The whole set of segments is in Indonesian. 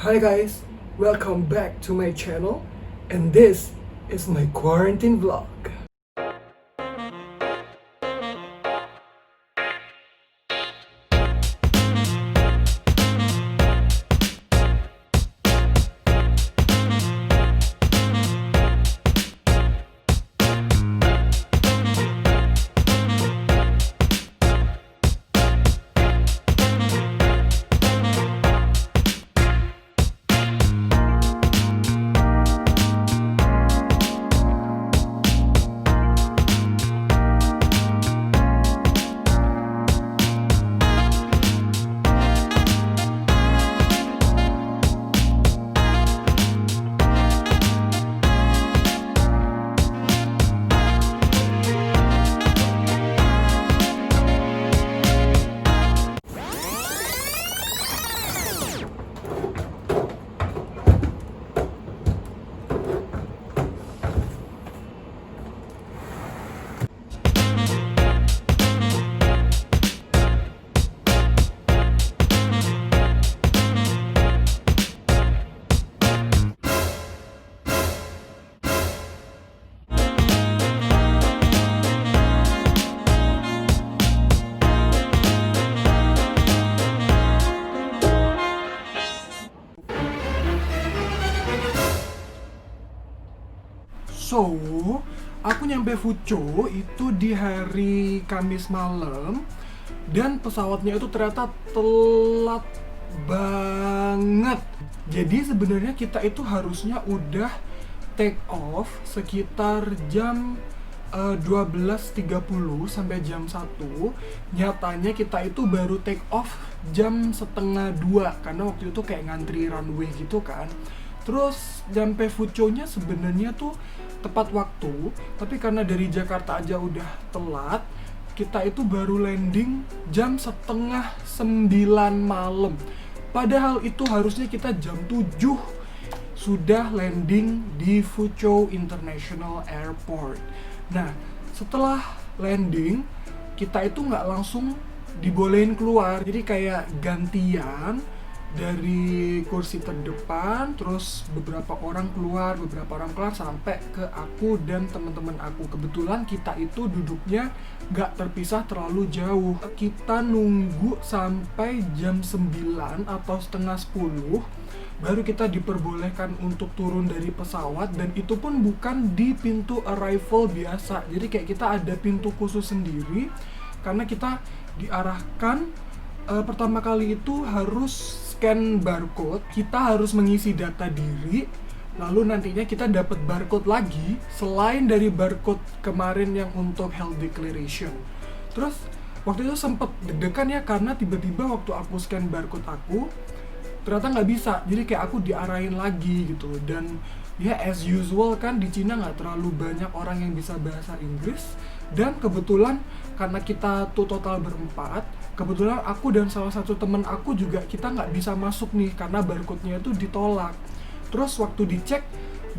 Hi guys, welcome back to my channel, and this is my quarantine vlog. So, aku nyampe Fuzhou itu di hari Kamis malam, dan pesawatnya itu ternyata telat banget. Jadi sebenarnya kita itu harusnya udah take off sekitar jam 12.30 sampai jam 1. Nyatanya kita itu baru take off jam setengah 2 karena waktu itu kayak ngantri runway gitu kan. Terus nyampe Fuzhou-nya sebenarnya tuh tepat waktu, tapi karena dari Jakarta aja udah telat, kita itu baru landing jam setengah 9 malam. Padahal itu harusnya kita jam 7 sudah landing di Fuzhou International Airport. Nah, setelah landing, kita itu nggak langsung dibolehin keluar, jadi kayak gantian dari kursi terdepan, terus beberapa orang keluar sampai ke aku dan teman-teman aku. Kebetulan kita itu duduknya nggak terpisah terlalu jauh. Kita nunggu sampai jam 9 atau setengah 10 baru kita diperbolehkan untuk turun dari pesawat, dan itu pun bukan di pintu arrival biasa. Jadi kayak kita ada pintu khusus sendiri karena kita diarahkan pertama kali itu harus scan barcode, kita harus mengisi data diri, lalu nantinya kita dapat barcode lagi selain dari barcode kemarin yang untuk health declaration. Terus waktu itu sempet deg-degan ya, karena tiba-tiba waktu aku scan barcode aku ternyata nggak bisa, jadi kayak aku diarahin lagi gitu. Dan ya as usual kan di Cina nggak terlalu banyak orang yang bisa bahasa Inggris, dan kebetulan karena kita tuh total berempat, kebetulan aku dan salah satu temen aku juga kita nggak bisa masuk nih karena barcode-nya itu ditolak. Terus waktu dicek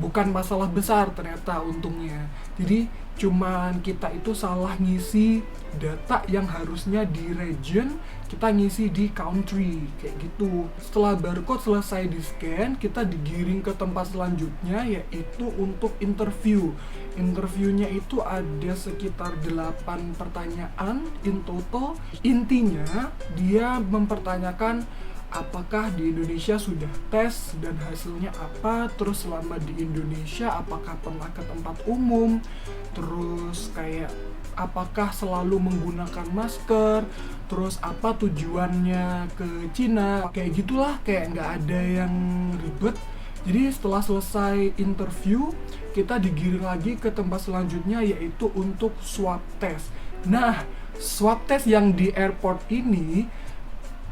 bukan masalah besar ternyata untungnya, jadi cuman kita itu salah ngisi data yang harusnya di region, kita ngisi di country kayak gitu. Setelah barcode selesai di scan, kita digiring ke tempat selanjutnya, yaitu untuk interview. Interviewnya itu ada sekitar 8 pertanyaan in total. Intinya dia mempertanyakan apakah di Indonesia sudah tes dan hasilnya apa, terus selama di Indonesia apakah pernah ke tempat umum, terus kayak apakah selalu menggunakan masker, terus apa tujuannya ke Cina, kayak gitulah, kayak nggak ada yang ribet. Jadi setelah selesai interview, kita digiring lagi ke tempat selanjutnya, yaitu untuk swab test. Nah, swab test yang di airport ini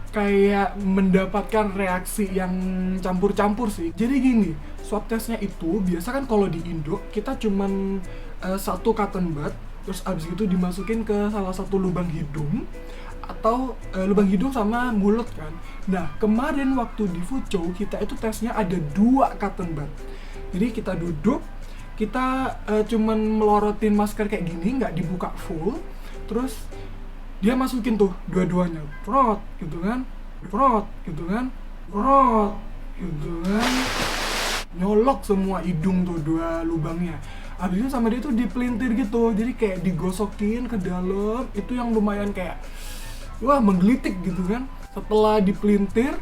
kayak mendapatkan reaksi yang campur-campur sih. Jadi gini, swab testnya itu biasa kan kalau di Indo kita cuman satu cotton bud, terus abis itu dimasukin ke salah satu lubang hidung, atau lubang hidung sama mulut kan. Nah, kemarin waktu di Fuzhou kita itu tesnya ada 2 cotton bud. Jadi kita duduk, kita cuman melorotin masker kayak gini, nggak dibuka full, terus dia masukin tuh dua-duanya, prot gitu kan, prot gitu kan, prot gitu kan, nyolok semua hidung tuh 2 lubangnya. Habis itu sama dia tuh dipelintir gitu, jadi kayak digosokin ke dalam, itu yang lumayan kayak wah menggelitik gitu kan. Setelah dipelintir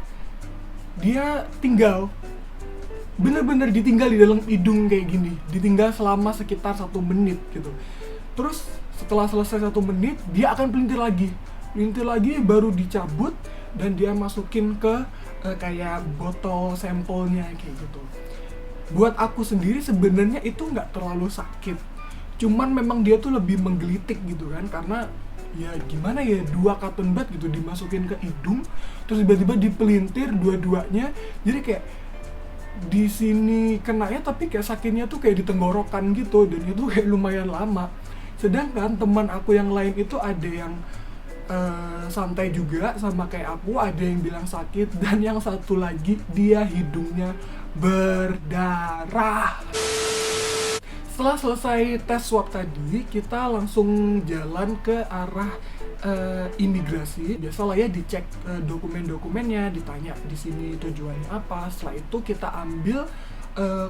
dia tinggal, bener-bener ditinggal di dalam hidung kayak gini, ditinggal selama sekitar 1 menit gitu. Terus setelah selesai 1 menit dia akan pelintir lagi baru dicabut dan dia masukin ke kayak botol sampelnya kayak gitu. Buat aku sendiri sebenarnya itu nggak terlalu sakit, cuman memang dia tuh lebih menggelitik gitu kan, karena ya gimana ya, 2 cotton bud gitu dimasukin ke hidung terus tiba-tiba dipelintir dua-duanya, jadi kayak di sini kenanya tapi kayak sakitnya tuh kayak di tenggorokan gitu, dan itu kayak lumayan lama. Sedangkan teman aku yang lain itu ada yang santai juga sama kayak aku, ada yang bilang sakit, dan yang satu lagi dia hidungnya berdarah. Setelah selesai tes swab tadi, kita langsung jalan ke arah imigrasi. Biasalah ya, dicek dokumen-dokumennya, ditanya di sini tujuannya apa. Setelah itu kita ambil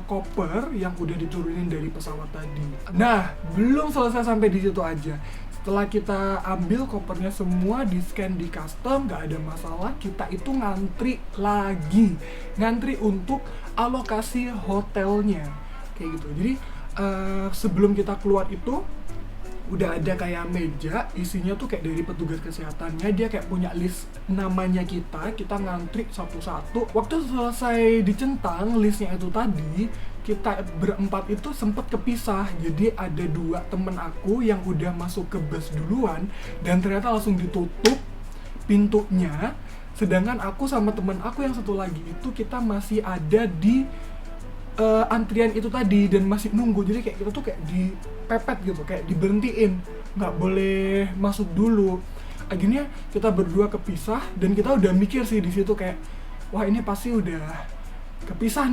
koper yang udah diturunin dari pesawat tadi. Nah, belum selesai sampai di situ aja. Setelah kita ambil kopernya semua, di scan di custom, nggak ada masalah, kita itu ngantri lagi, ngantri untuk alokasi hotelnya kayak gitu. Jadi sebelum kita keluar itu udah ada kayak meja, isinya tuh kayak dari petugas kesehatannya, dia kayak punya list namanya kita ngantri satu-satu. Waktu selesai dicentang listnya itu tadi, kita berempat itu sempet kepisah. Jadi ada 2 temen aku yang udah masuk ke bus duluan dan ternyata langsung ditutup pintunya, sedangkan aku sama temen aku yang satu lagi itu kita masih ada di antrian itu tadi dan masih nunggu. Jadi kayak kita tuh kayak dipepet gitu, kayak diberhentiin, nggak boleh masuk dulu. Akhirnya kita berdua kepisah dan kita udah mikir sih di situ kayak wah ini pasti udah kepisah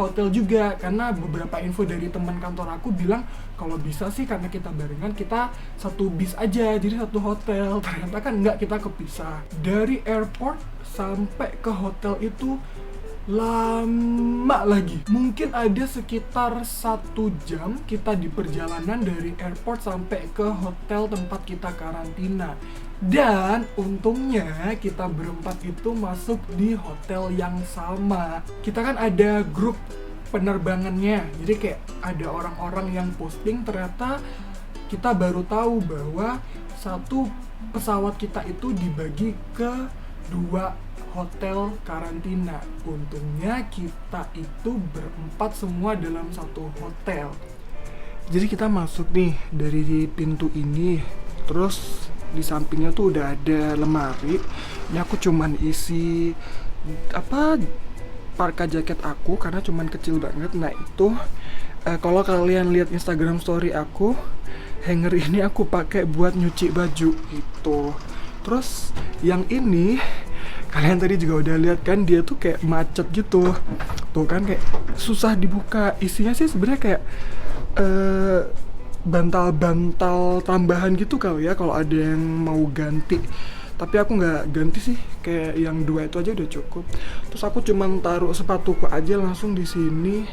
hotel juga, karena beberapa info dari teman kantor aku bilang kalau bisa sih karena kita barengan kita satu bis aja, jadi satu hotel. Ternyata kan enggak, kita kepisah. Dari airport sampai ke hotel itu lama lagi, mungkin ada sekitar 1 jam kita di perjalanan dari airport sampai ke hotel tempat kita karantina. Dan untungnya kita berempat itu masuk di hotel yang sama. Kita kan ada grup penerbangannya, jadi kayak ada orang-orang yang posting. Ternyata kita baru tahu bahwa satu pesawat kita itu dibagi ke 2 hotel karantina. Untungnya kita itu berempat semua dalam satu hotel. Jadi kita masuk nih dari pintu ini, terus di sampingnya tuh udah ada lemari. Ini aku cuman isi parka jaket aku karena cuman kecil banget. Nah itu kalau kalian lihat Instagram story aku, hanger ini aku pakai buat nyuci baju gitu. Terus yang ini kalian tadi juga udah lihat kan, dia tuh kayak macet gitu. Tuh kan kayak susah dibuka. Isinya sih sebenarnya kayak bantal-bantal tambahan gitu kali ya kalau ada yang mau ganti. Tapi aku nggak ganti sih, kayak yang 2 itu aja udah cukup. Terus aku cuman taruh sepatuku aja langsung di sini,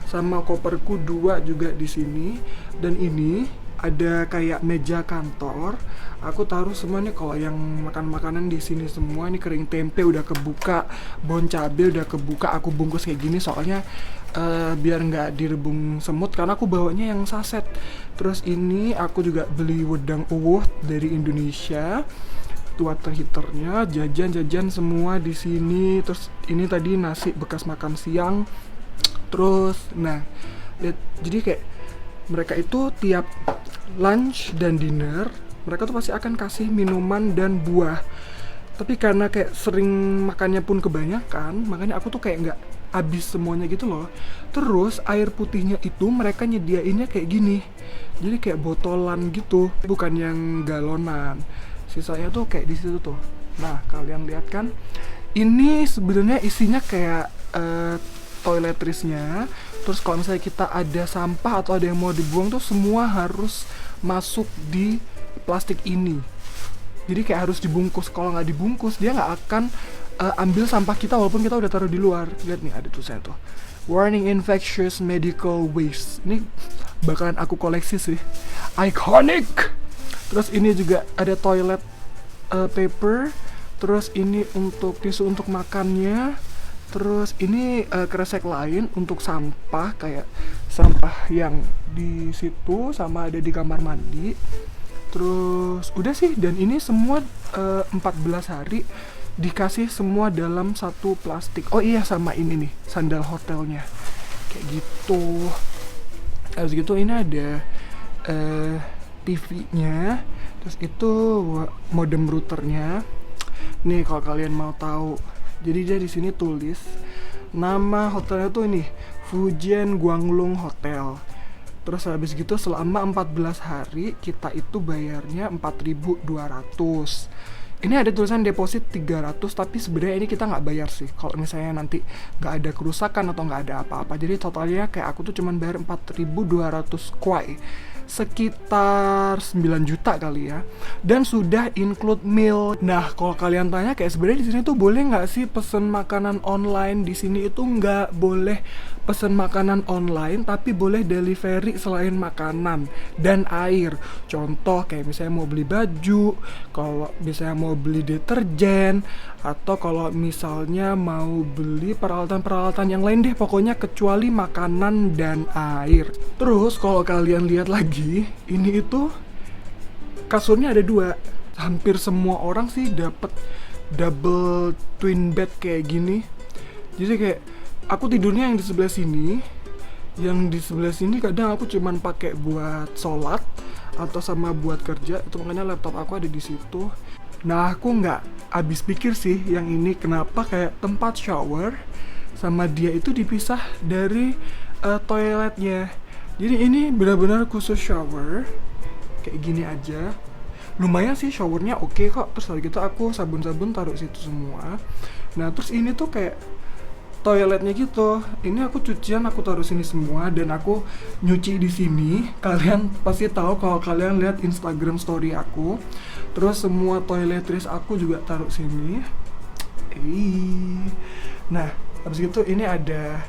sama koperku 2 juga di sini. Dan ini ada kayak meja kantor. Aku taruh semua nih, kalau yang makan makanan di sini semua. Ini kering tempe udah kebuka, bon cabe udah kebuka. Aku bungkus kayak gini soalnya biar nggak direbung semut, karena aku bawanya yang saset. Terus ini aku juga beli wedang uwuh dari Indonesia, water heaternya, jajan semua di sini. Terus ini tadi nasi bekas makan siang. Terus nah lihat, jadi kayak mereka itu tiap lunch dan dinner mereka tuh pasti akan kasih minuman dan buah. Tapi karena kayak sering makannya pun kebanyakan, makanya aku tuh kayak nggak habis semuanya gitu loh. Terus air putihnya itu mereka nyediainnya kayak gini, jadi kayak botolan gitu, bukan yang galonan. Sisanya tuh kayak di situ tuh. Nah kalian lihat kan, ini sebenarnya isinya kayak toiletrisnya. Terus kalau misalnya kita ada sampah atau ada yang mau dibuang tuh semua harus masuk di plastik ini. Jadi kayak harus dibungkus. Kalau nggak dibungkus dia nggak akan ambil sampah kita walaupun kita udah taruh di luar. Lihat nih ada tulisannya tuh, warning infectious medical waste. Ini bakalan aku koleksi sih, iconic. Terus ini juga ada toilet paper. Terus ini untuk tisu untuk makannya. Terus ini kresek lain untuk sampah, kayak sampah yang di situ sama ada di kamar mandi. Terus udah sih, dan ini semua 14 hari dikasih semua dalam satu plastik. Oh iya, sama ini nih sandal hotelnya kayak gitu. Habis gitu ini ada TV-nya. Terus itu modem routernya. Nih kalau kalian mau tahu, jadi dia di sini tulis nama hotelnya tuh ini Fujian Guanglong Hotel. Terus habis gitu selama 14 hari kita itu bayarnya 4.200. Ini ada tulisan deposit 300, tapi sebenarnya ini kita nggak bayar sih kalau misalnya nanti nggak ada kerusakan atau nggak ada apa-apa. Jadi totalnya kayak aku tuh cuman bayar 4.200 kuai, sekitar 9 juta kali ya, dan sudah include meal. Nah kalau kalian tanya kayak sebenarnya di sini tuh boleh nggak sih pesen makanan online? Di sini itu nggak boleh pesen makanan online, tapi boleh delivery selain makanan dan air. Contoh kayak misalnya mau beli baju, kalau misalnya mau beli deterjen, atau kalau misalnya mau beli peralatan-peralatan yang lain deh, pokoknya kecuali makanan dan air. Terus kalau kalian lihat lagi, ini itu kasurnya ada 2. Hampir semua orang sih dapat double twin bed kayak gini. Jadi kayak aku tidurnya yang di sebelah sini, yang di sebelah sini kadang aku cuman pakai buat sholat atau sama buat kerja, itu makanya laptop aku ada di situ. Nah aku nggak habis pikir sih yang ini, kenapa kayak tempat shower sama dia itu dipisah dari toiletnya. Jadi ini benar-benar khusus shower kayak gini aja. Lumayan sih showernya oke kok. Terus lagi gitu aku sabun-sabun taruh situ semua. Nah terus ini tuh kayak toiletnya gitu. Ini aku cucian aku taruh sini semua dan aku nyuci di sini. Kalian pasti tahu kalau kalian lihat Instagram story aku. Terus semua toiletries aku juga taruh sini. Nah, habis gitu ini ada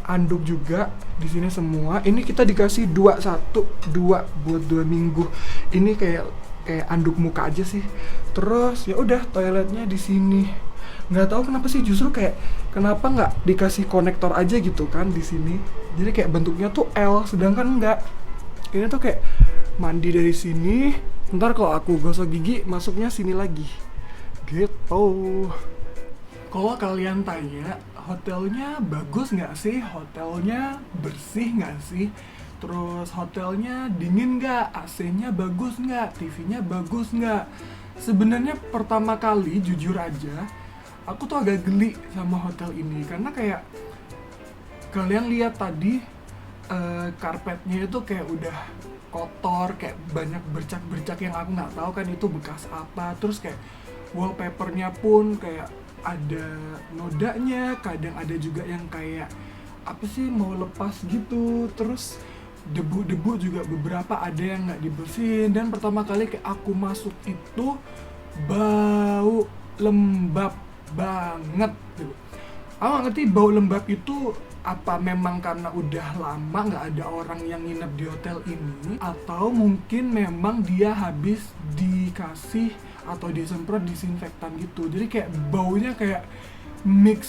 anduk juga di sini semua. Ini kita dikasih 2 buat 2 minggu. Ini kayak anduk muka aja sih. Terus ya udah toiletnya di sini. Nggak tahu kenapa sih, justru kayak kenapa nggak dikasih konektor aja gitu kan di sini. Jadi kayak bentuknya tuh L, sedangkan nggak. Ini tuh kayak mandi dari sini. Ntar kalau aku gosok gigi masuknya sini lagi. Gitu. Kalau kalian tanya hotelnya bagus nggak sih? Hotelnya bersih nggak sih? Terus hotelnya dingin nggak? AC-nya bagus nggak? TV-nya bagus nggak? Sebenarnya pertama kali jujur aja, aku tuh agak geli sama hotel ini karena kayak kalian lihat tadi karpetnya itu kayak udah kotor, kayak banyak bercak-bercak yang aku nggak tahu kan itu bekas apa. Terus kayak wallpapernya pun kayak ada nodanya, kadang ada juga yang kayak apa sih mau lepas gitu. Terus debu-debu juga beberapa ada yang nggak dibersihin, dan pertama kali kayak aku masuk itu bau lembab banget gitu. Aku nggak ngerti bau lembab itu apa memang karena udah lama nggak ada orang yang nginep di hotel ini, atau mungkin memang dia habis dikasih atau disemprot disinfektan gitu. Jadi kayak baunya kayak mix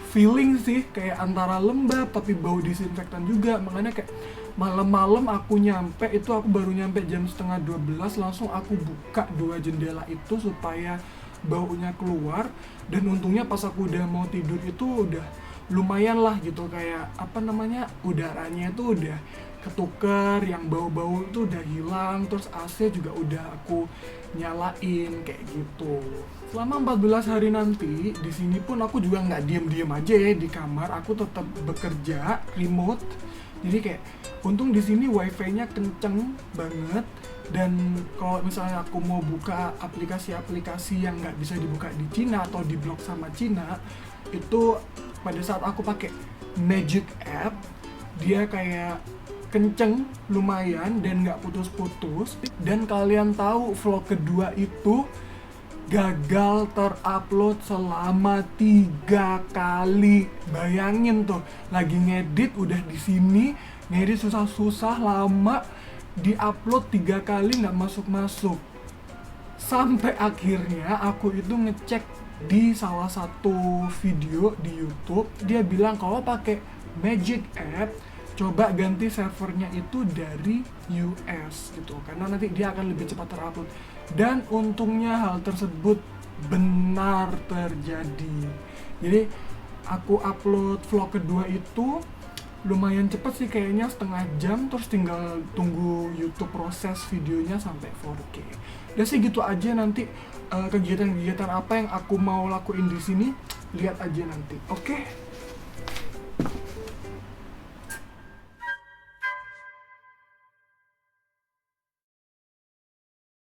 feeling sih, kayak antara lembab tapi bau disinfektan juga. Makanya kayak malam-malam aku nyampe itu, aku baru nyampe jam 11:30, langsung aku buka 2 jendela itu supaya baunya keluar. Dan untungnya pas aku udah mau tidur itu udah lumayan lah gitu, kayak apa namanya, udaranya itu udah ketuker, yang bau-bau itu udah hilang. Terus AC juga udah aku nyalain kayak gitu. Selama 14 hari nanti di sini pun aku juga nggak diem-diem aja ya di kamar, aku tetap bekerja remote. Jadi kayak untung di sini wifi-nya kenceng banget, dan kalau misalnya aku mau buka aplikasi-aplikasi yang nggak bisa dibuka di Cina atau diblok sama Cina, itu pada saat aku pakai Magic App, dia kayak kenceng lumayan dan nggak putus-putus. Dan kalian tahu vlog kedua itu gagal terupload selama 3 kali. Bayangin tuh, lagi ngedit udah di sini, ngedit susah-susah lama, diupload 3 kali nggak masuk-masuk. Sampai akhirnya aku itu ngecek di salah satu video di YouTube, dia bilang kalau pakai Magic App coba ganti servernya itu dari US gitu, karena nanti dia akan lebih cepat terupload. Dan untungnya hal tersebut benar terjadi. Jadi aku upload vlog kedua itu lumayan cepet sih kayaknya, setengah jam, terus tinggal tunggu YouTube proses videonya sampai 4K. Dan sih gitu aja, nanti kegiatan-kegiatan apa yang aku mau lakuin di sini lihat aja nanti. Oke.